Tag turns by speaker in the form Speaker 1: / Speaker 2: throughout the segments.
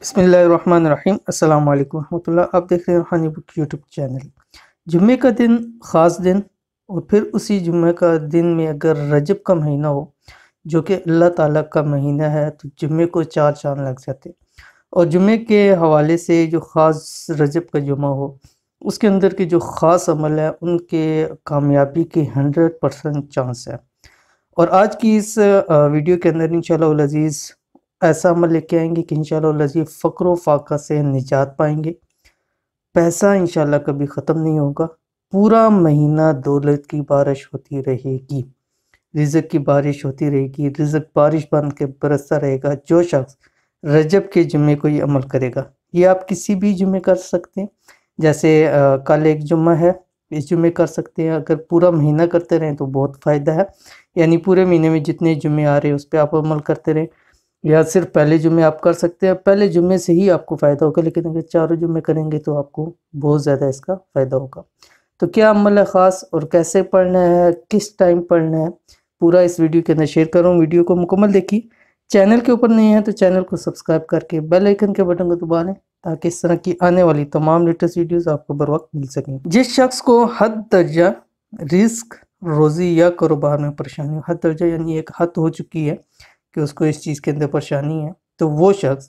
Speaker 1: بسم اللہ الرحمن الرحیم۔ السلام علیکم ورحمۃ اللہ۔ آپ دیکھ رہے ہیں روحانی بک یوٹیوب چینل۔ جمعے کا دن خاص دن، اور پھر اسی جمعے کا دن میں اگر رجب کا مہینہ ہو جو کہ اللہ تعالیٰ کا مہینہ ہے تو جمعے کو 4 چاند لگ جاتے، اور جمعے کے حوالے سے جو خاص رجب کا جمعہ ہو اس کے اندر کے جو خاص عمل ہے ان کے کامیابی کے 100% چانس ہے۔ اور آج کی اس ویڈیو کے اندر انشاءاللہ العزیز ایسا عمل لے کے آئیں گے کہ انشاءاللہ العزیز فقر و فاقہ سے نجات پائیں گے، پیسہ انشاءاللہ کبھی ختم نہیں ہوگا، پورا مہینہ دولت کی بارش ہوتی رہے گی، رزق کی بارش ہوتی رہے گی، رزق بارش بن کے برستا رہے گا۔ جو شخص رجب کے جمعے کو یہ عمل کرے گا، یہ آپ کسی بھی جمعے کر سکتے ہیں، جیسے کل ایک جمعہ ہے، اس جمعے کر سکتے ہیں۔ اگر پورا مہینہ کرتے رہیں تو بہت فائدہ ہے، یعنی پورے مہینے میں جتنے جمعے آ رہے ہیں اس پہ آپ عمل کرتے رہیں، یا صرف پہلے جمعے آپ کر سکتے ہیں، پہلے جمعے سے ہی آپ کو فائدہ ہوگا، لیکن اگر چاروں جمعے کریں گے تو آپ کو بہت زیادہ اس کا فائدہ ہوگا۔ تو کیا عمل ہے خاص اور کیسے پڑھنا ہے، کس ٹائم پڑھنا ہے، پورا اس ویڈیو کے اندر شیئر کروں۔ ویڈیو کو مکمل دیکھیے، چینل کے اوپر نہیں ہے تو چینل کو سبسکرائب کر کے بیل آئیکن کے بٹن کو دبا لیں تاکہ اس طرح کی آنے والی تمام لیٹسٹ ویڈیوز آپ کو بر وقت مل سکیں۔ جس شخص کو حد درجہ رزق، روزی یا کاروبار میں پریشانی، حد درجہ یعنی ایک حد ہو چکی ہے کہ اس کو اس چیز کے اندر پریشانی ہے، تو وہ شخص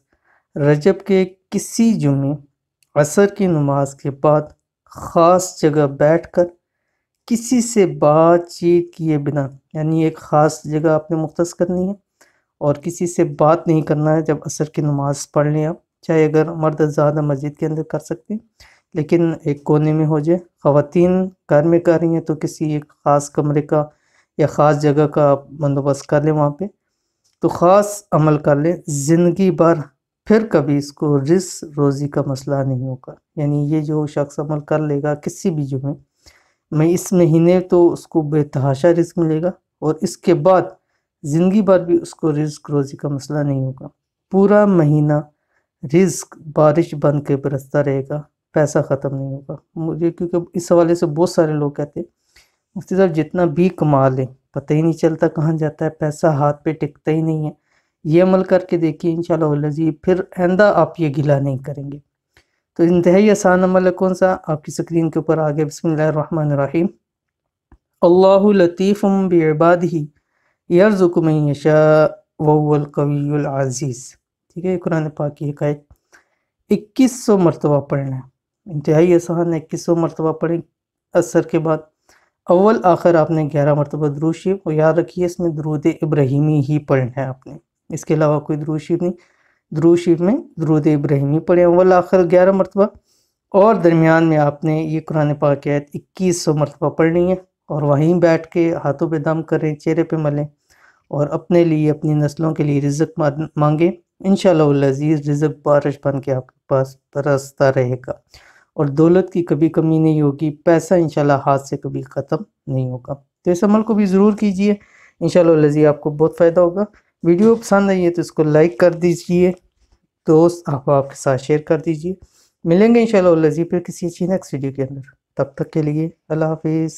Speaker 1: رجب کے کسی جمعے عصر کی نماز کے بعد خاص جگہ بیٹھ کر کسی سے بات چیت کیے بنا، یعنی ایک خاص جگہ آپ نے مختص کرنی ہے اور کسی سے بات نہیں کرنا ہے جب عصر کی نماز پڑھ لیں آپ، چاہے اگر مرد زیادہ مسجد کے اندر کر سکتے ہیں لیکن ایک کونے میں ہو جائے، خواتین گھر میں کر رہی ہیں تو کسی ایک خاص کمرے کا یا خاص جگہ کا آپ بندوبست کر لیں، وہاں پہ تو خاص عمل کر لیں، زندگی بھر پھر کبھی اس کو رزق روزی کا مسئلہ نہیں ہوگا۔ یعنی یہ جو شخص عمل کر لے گا کسی بھی جمعے میں اس مہینے تو اس کو بے تحاشا رزق ملے گا، اور اس کے بعد زندگی بھر بھی اس کو رزق روزی کا مسئلہ نہیں ہوگا، پورا مہینہ رزق بارش بن کے برستا رہے گا، پیسہ ختم نہیں ہوگا۔ مجھے کیونکہ اس حوالے سے بہت سارے لوگ کہتے ہیں مفتی صاحب جتنا بھی کما لیں پتہ ہی نہیں چلتا کہاں جاتا ہے، پیسہ ہاتھ پہ ٹکتا ہی نہیں ہے۔ یہ عمل کر کے دیکھیے انشاءاللہ العزیز، پھر آئندہ آپ یہ گلہ نہیں کریں گے۔ تو انتہائی آسان عمل ہے، کون سا؟ آپ کی سکرین کے اوپر آگے بسم اللہ الرحمن الرحیم۔ اللہ لطیف بعبادہ یرزق من یشاء وهو القوی العزیز۔ ٹھیک ہے، قرآن پاک کی ایک آیت 2100 مرتبہ پڑھنا ہے، انتہائی آسان ہے، 2100 مرتبہ پڑھیں عصر کے بعد۔ اول آخر آپ نے 11 مرتبہ درود شریف، اور یاد رکھیے اس میں درود ابراہیمی ہی پڑھنا ہے آپ نے، اس کے علاوہ کوئی درود شریف نہیں، درود شریف میں درود ابراہیمی پڑھیں اول آخر 11 مرتبہ، اور درمیان میں آپ نے یہ قرآن پاک کی آیت 2100 مرتبہ پڑھنی ہے، اور وہیں بیٹھ کے ہاتھوں پہ دم کریں، چہرے پہ ملیں، اور اپنے لیے اپنی نسلوں کے لیے رزق مانگیں، انشاءاللہ العزیز رزق بارش بن کے آپ کے پاس برستا رہے گا، اور دولت کی کبھی کمی نہیں ہوگی، پیسہ انشاءاللہ ہاتھ سے کبھی ختم نہیں ہوگا۔ تو اس عمل کو بھی ضرور کیجئے، انشاءاللہ العزیز آپ کو بہت فائدہ ہوگا۔ ویڈیو پسند آئی ہے تو اس کو لائک کر دیجئے، دوست احباب کے ساتھ شیئر کر دیجئے۔ ملیں گے انشاءاللہ العزیز پھر کسی اچھی نیکسٹ ویڈیو کے اندر، تب تک کے لیے اللہ حافظ۔